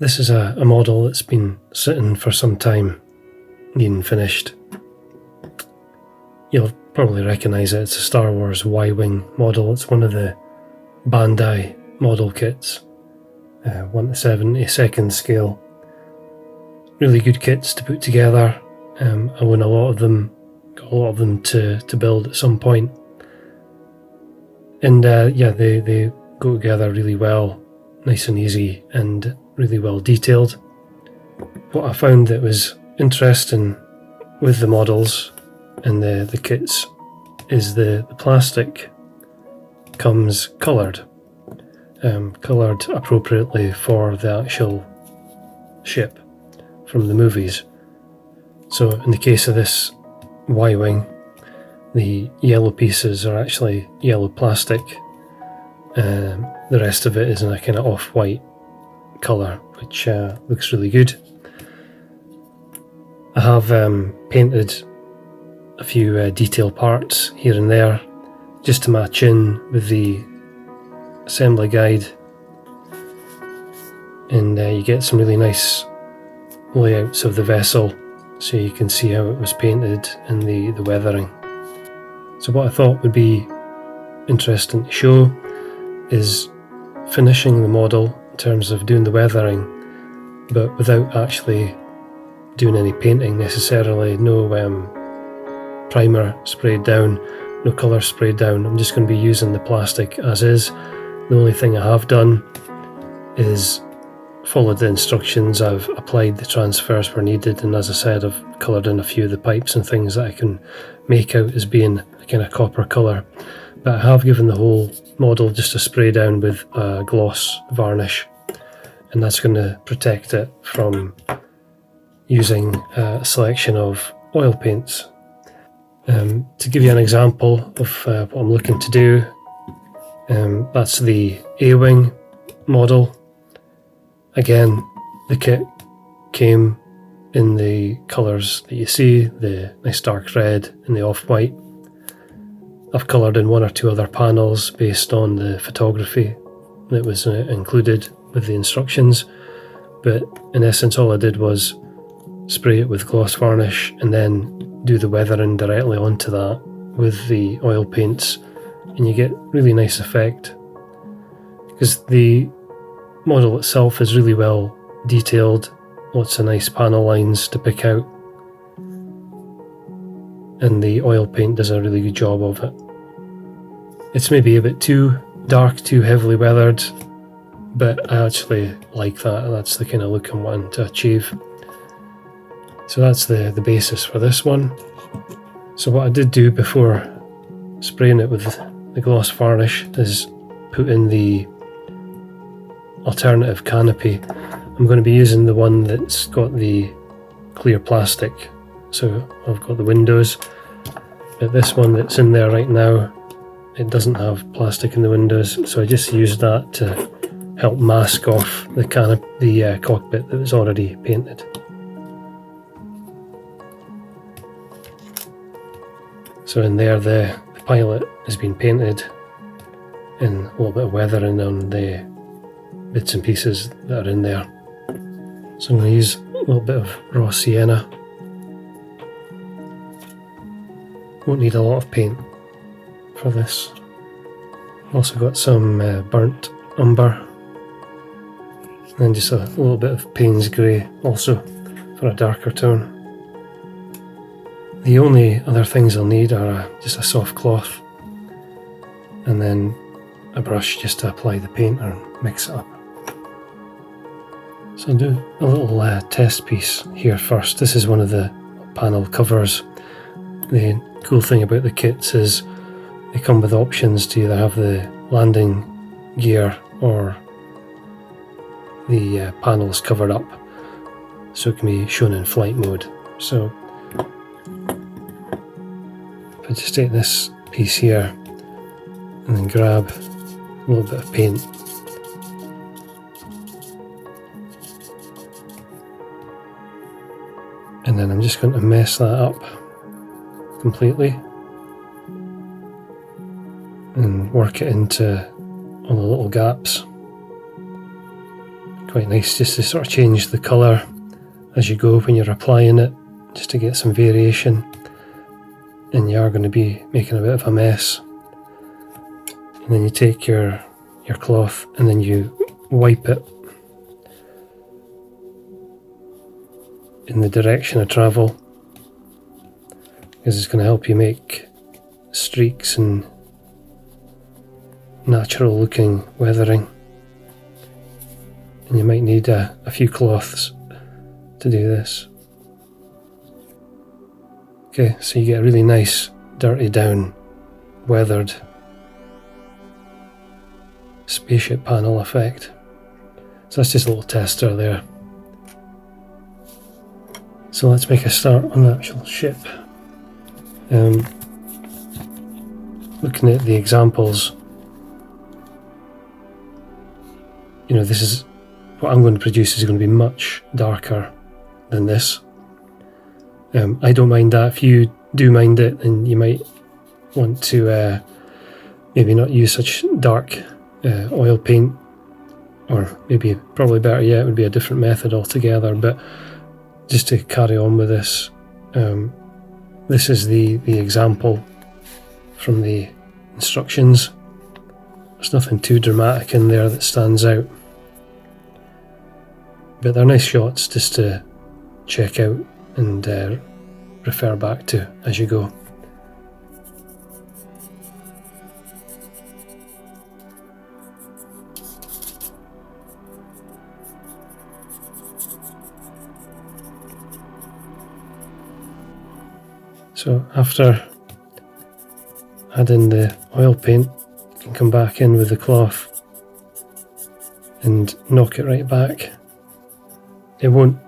This is a model that's been sitting for some time, being finished. You'll probably recognise it. It's a Star Wars Y-Wing model. It's one of the Bandai model kits, 1/72 scale. Really good kits to put together. I own got a lot of them to build at some point. And they go together really well, nice and easy, and really well detailed. What I found that was interesting with the models and the kits is the plastic comes coloured appropriately for the actual ship from the movies. So in the case of this Y-Wing, the yellow pieces are actually yellow plastic. The rest of it is in a kind of off-white colour, which looks really good. I have painted a few detail parts here and there just to match in with the assembly guide, and you get some really nice layouts of the vessel so you can see how it was painted and the weathering. So what I thought would be interesting to show is finishing the model in terms of doing the weathering, but without actually doing any painting necessarily. No primer sprayed down, no colour sprayed down. I'm just going to be using the plastic as is. The only thing I have done is followed the instructions. I've applied the transfers where needed, and as I said, I've coloured in a few of the pipes and things that I can make out as being a kind of copper colour. But I have given the whole model just a spray down with a gloss varnish, and that's going to protect it from using a selection of oil paints. To give you an example of what I'm looking to do, that's the A-Wing model. Again, the kit came in the colours that you see, the nice dark red and the off-white. I've coloured in one or two other panels based on the photography that was included with the instructions, but in essence all I did was spray it with gloss varnish and then do the weathering directly onto that with the oil paints, and you get really nice effect because the model itself is really well detailed, lots of nice panel lines to pick out, and the oil paint does a really good job of it. It's maybe a bit too dark, too heavily weathered, but I actually like that. That's the kind of look I'm wanting to achieve. So that's the basis for this one. So what I did do before spraying it with the gloss varnish is put in the alternative canopy. I'm going to be using the one that's got the clear plastic. So I've got the windows, but this one that's in there right now, it doesn't have plastic in the windows, so I just used that to help mask off the cockpit that was already painted. So in there the pilot has been painted, and a little bit of weathering on the bits and pieces that are in there. So I'm going to use a little bit of raw sienna. Won't need a lot of paint for this. Also got some burnt umber, and then just a little bit of Payne's grey also for a darker tone. The only other things I'll need are just a soft cloth and then a brush just to apply the paint or mix it up. So I'll do a little test piece here first. This is one of the panel covers. The cool thing about the kits is they come with options to either have the landing gear or the panels covered up, so it can be shown in flight mode. So if I just take this piece here and then grab a little bit of paint, and then I'm just going to mess that up completely and work it into all the little gaps. quite nice just to sort of change the colour as you go when you're applying it, just to get some variation. And you are going to be making a bit of a mess. And then you take your cloth and then you wipe it in the direction of travel, because it's going to help you make streaks and natural looking weathering. And you might need a few cloths to do this. Okay, so you get a really nice dirty down weathered spaceship panel effect. So that's just a little tester there. So let's make a start on the actual ship. Looking at the examples, this is what I'm going to produce is going to be much darker than this. I don't mind that. If you do mind it, then you might want to maybe not use such dark oil paint, or maybe probably better yet would be a different method altogether. But just to carry on with this, this is the example from the instructions. There's nothing too dramatic in there that stands out, but they're nice shots just to check out and refer back to as you go. So after adding the oil paint, you can come back in with the cloth and knock it right back. It won't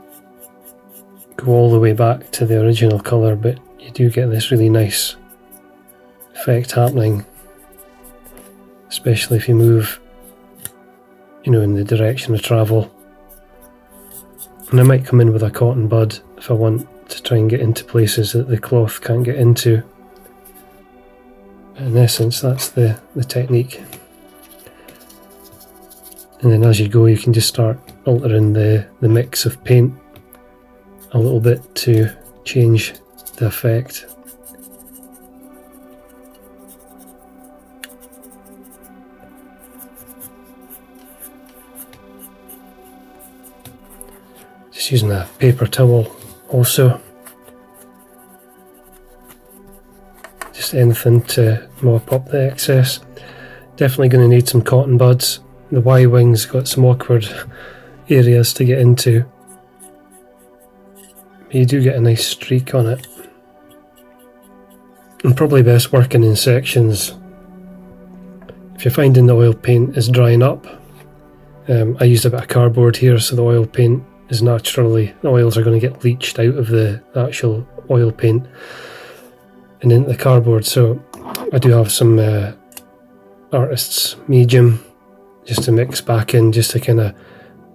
go all the way back to the original colour, but you do get this really nice effect happening, especially if you move in the direction of travel. And I might come in with a cotton bud if I want to try and get into places that the cloth can't get into. In essence, that's the technique. And then as you go, you can just start altering the mix of paint a little bit to change the effect. Just using a paper towel also. Just anything to mop up the excess. Definitely going to need some cotton buds. The Y-wing's got some awkward areas to get into. But you do get a nice streak on it. And probably best working in sections. If you're finding the oil paint is drying up, I used a bit of cardboard here, so the oil paint is naturally, the oils are going to get leached out of the actual oil paint and into the cardboard. So I do have some artist's medium just to mix back in, just to kind of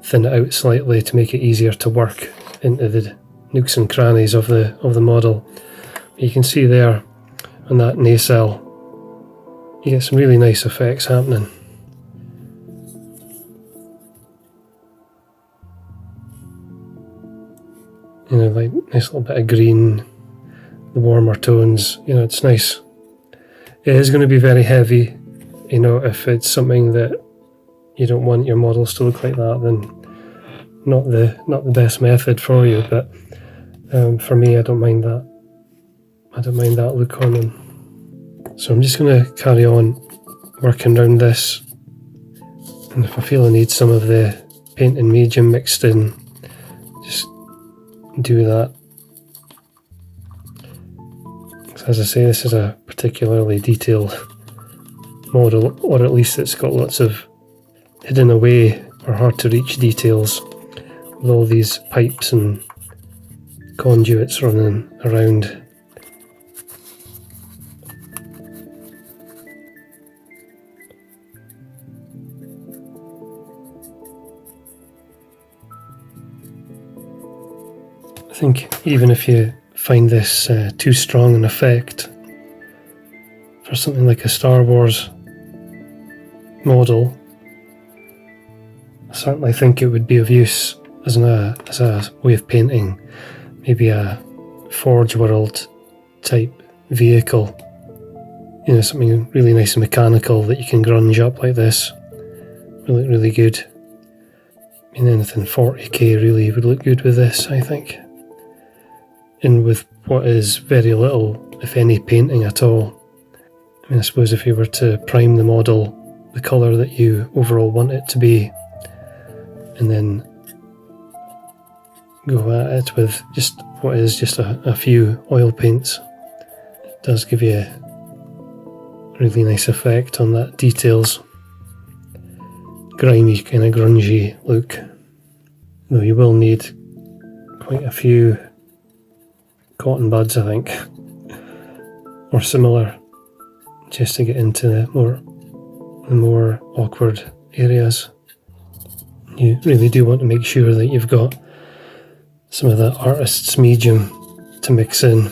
thin it out slightly to make it easier to work into the nooks and crannies of the model. You can see there on that nacelle, you get some really nice effects happening. Like nice little bit of green, the warmer tones, it's nice. It is going to be very heavy, if it's something that you don't want your models to look like that, then not the best method for you. But for me, I don't mind that. I don't mind that look on them. So I'm just going to carry on working around this, and if I feel I need some of the paint and medium mixed in, just do that. As I say, this is a particularly detailed model, or at least it's got lots of hidden away or hard to reach details with all these pipes and conduits running around. I think even if you find this too strong an effect for something like a Star Wars model, I certainly think it would be of use as a way of painting maybe a Forge World type vehicle. You know, something really nice and mechanical that you can grunge up like this. Really, really good. I mean, anything 40k really would look good with this, I think. And with what is very little, if any, painting at all. I mean, I suppose if you were to prime the model the colour that you overall want it to be, and then go at it with just what is just a few oil paints, it does give you a really nice effect on that details. Grimy, kind of grungy look. Though you will need quite a few cotton buds, I think, or similar, just to get into the more awkward areas. You really do want to make sure that you've got some of the artist's medium to mix in,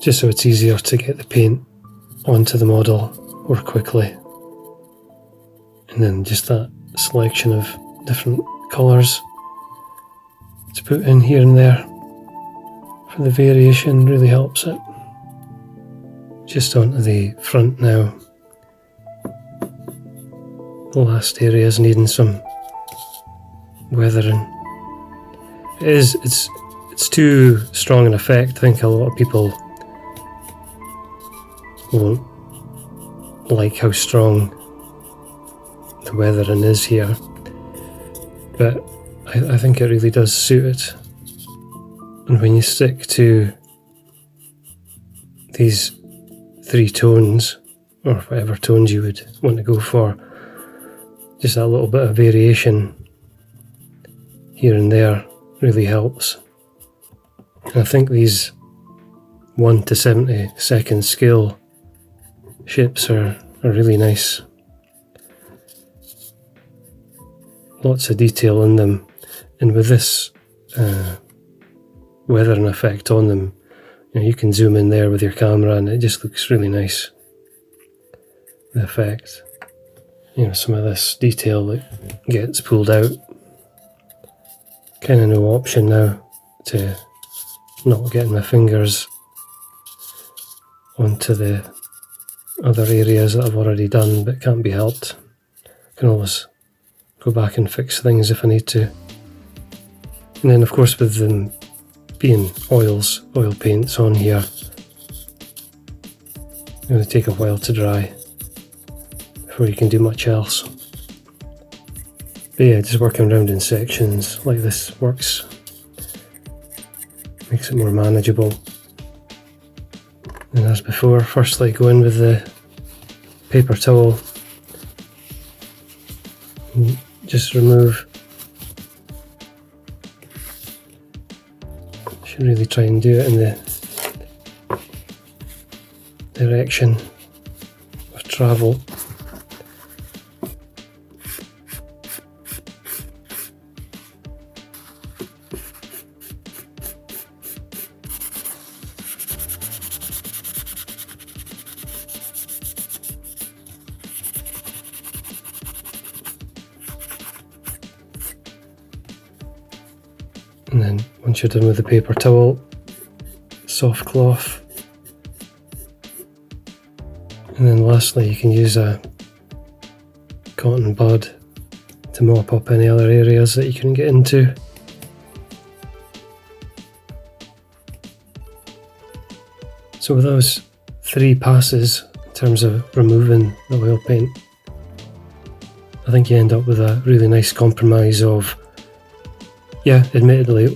just so it's easier to get the paint onto the model more quickly. And then just that selection of different colours to put in here and there for the variation really helps it. Just onto the front now. The last area is needing some weathering. It's too strong an effect. I think a lot of people won't like how strong the weathering is here, but I think it really does suit it. And when you stick to these 3 tones, or whatever tones you would want to go for, just that little bit of variation here and there really helps. And I think these 1 to 72nd scale ships are really nice. Lots of detail in them, and with this weathering effect on them, you can zoom in there with your camera and it just looks really nice. The effect, some of this detail that gets pulled out. Kind of no option now to not getting my fingers onto the other areas that I've already done, but can't be helped. I can always go back and fix things if I need to. And then of course with them being oil paints on here, it's going to take a while to dry before you can do much else. But yeah, just working around in sections like this works. Makes it more manageable. And as before, firstly go in with the paper towel. And just remove. Should really try and do it in the direction of travel. And then once you're done with the paper towel, soft cloth, and then lastly you can use a cotton bud to mop up any other areas that you couldn't get into. So with those 3 passes in terms of removing the oil paint, I think you end up with a really nice compromise of, yeah, admittedly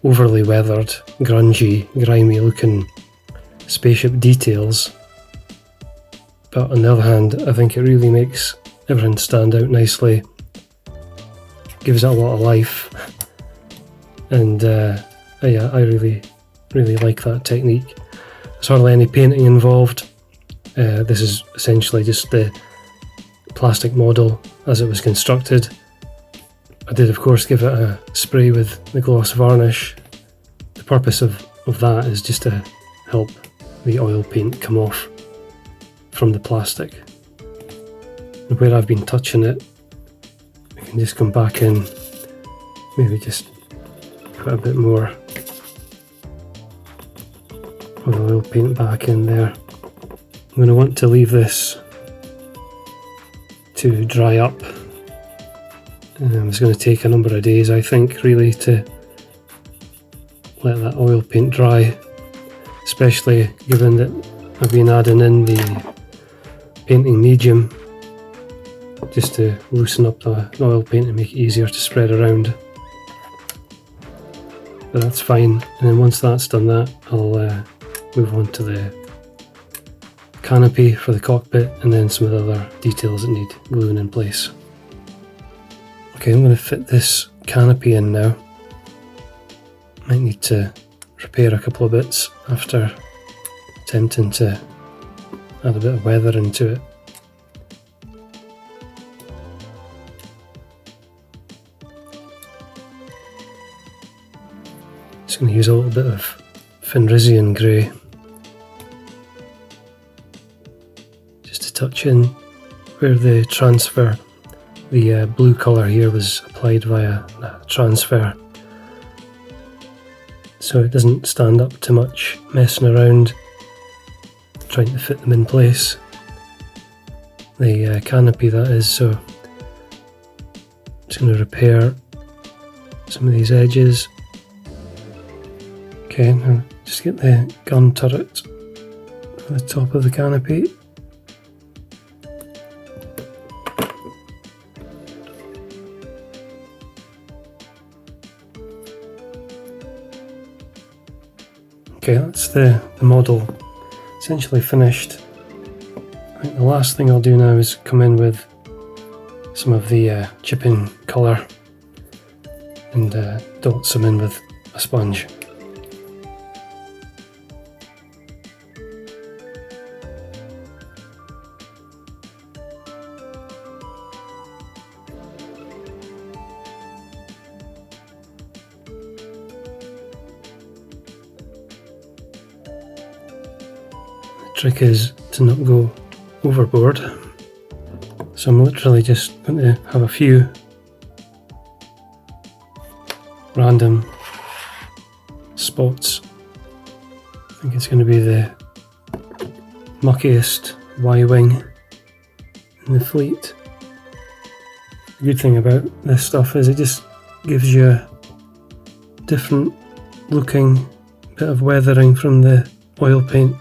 overly weathered, grungy, grimy looking spaceship details, but on the other hand I think it really makes everything stand out nicely, gives it a lot of life, and yeah, I really like that technique. There's hardly any painting involved. This is essentially just the plastic model as it was constructed. I did of course give it a spray with the gloss varnish. The purpose of that is just to help the oil paint come off from the plastic. And where I've been touching it, I can just come back in, maybe just put a bit more of the oil paint back in there. I'm going to want to leave this to dry up. It's going to take a number of days, I think, really, to let that oil paint dry, especially given that I've been adding in the painting medium just to loosen up the oil paint and make it easier to spread around. But that's fine, and then once that's done that, I'll move on to the canopy for the cockpit and then some of the other details that need gluing in place. Okay, I'm going to fit this canopy in now. Might need to repair a couple of bits after attempting to add a bit of weather into it. Just going to use a little bit of Fenrisian grey just to touch in where the transfer, the blue colour here was applied via transfer, so it doesn't stand up to much messing around trying to fit them in place. The canopy, that is, so I'm just going to repair some of these edges. Okay, now just get the gun turret for the top of the canopy. Okay, that's the model essentially finished. I think the last thing I'll do now is come in with some of the chipping colour and dot some in with a sponge. Trick is to not go overboard, so I'm literally just going to have a few random spots. I think it's going to be the muckiest Y-wing in the fleet. The good thing about this stuff is it just gives you a different looking bit of weathering from the oil paint.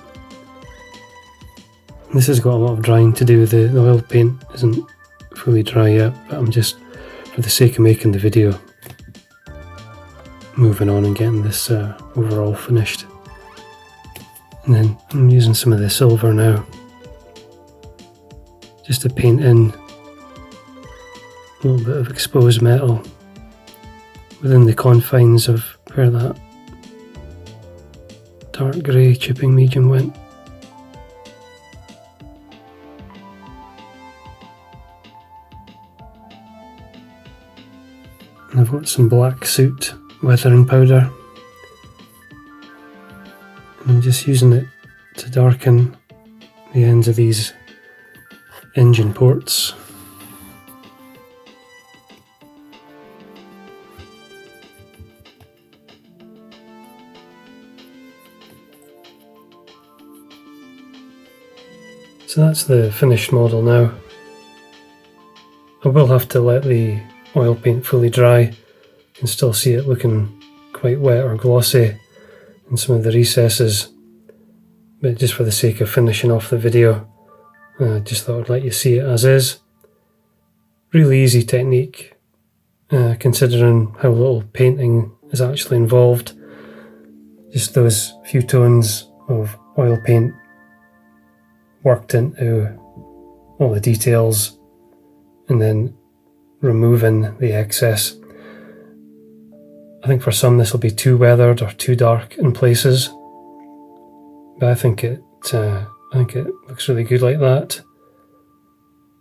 This has got a lot of drying to do. The oil paint isn't fully dry yet, but I'm just, for the sake of making the video, moving on and getting this overall finished. And then I'm using some of the silver now, just to paint in a little bit of exposed metal within the confines of where that dark grey chipping medium went. I've got some black soot weathering powder, and I'm just using it to darken the ends of these engine ports. So that's the finished model now. I will have to let the oil paint fully dry. You can still see it looking quite wet or glossy in some of the recesses, but just for the sake of finishing off the video, I just thought I'd let you see it as is. Really easy technique, considering how little painting is actually involved. Just those few tones of oil paint worked into all the details and then removing the excess. I think for some this will be too weathered or too dark in places, but I think it looks really good like that,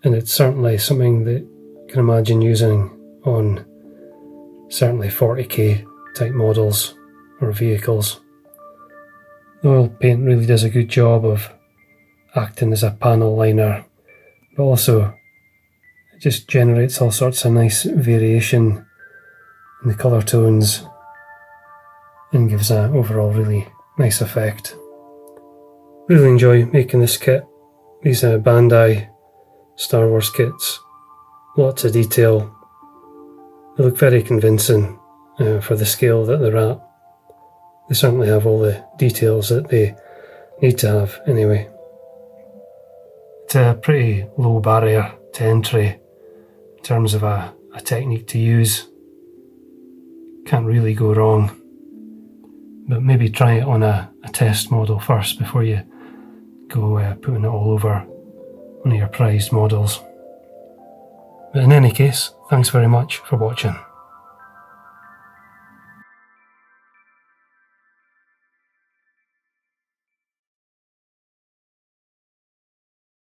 and it's certainly something that you can imagine using on certainly 40k type models or vehicles. The oil paint really does a good job of acting as a panel liner, but also just generates all sorts of nice variation in the colour tones and gives an overall really nice effect. Really enjoy making this kit. These Bandai Star Wars kits. Lots of detail. They look very convincing for the scale that they're at. They certainly have all the details that they need to have anyway. It's a pretty low barrier to entry in terms of a technique to use. Can't really go wrong. But maybe try it on a test model first before you go putting it all over one of your prized models. But in any case, thanks very much for watching.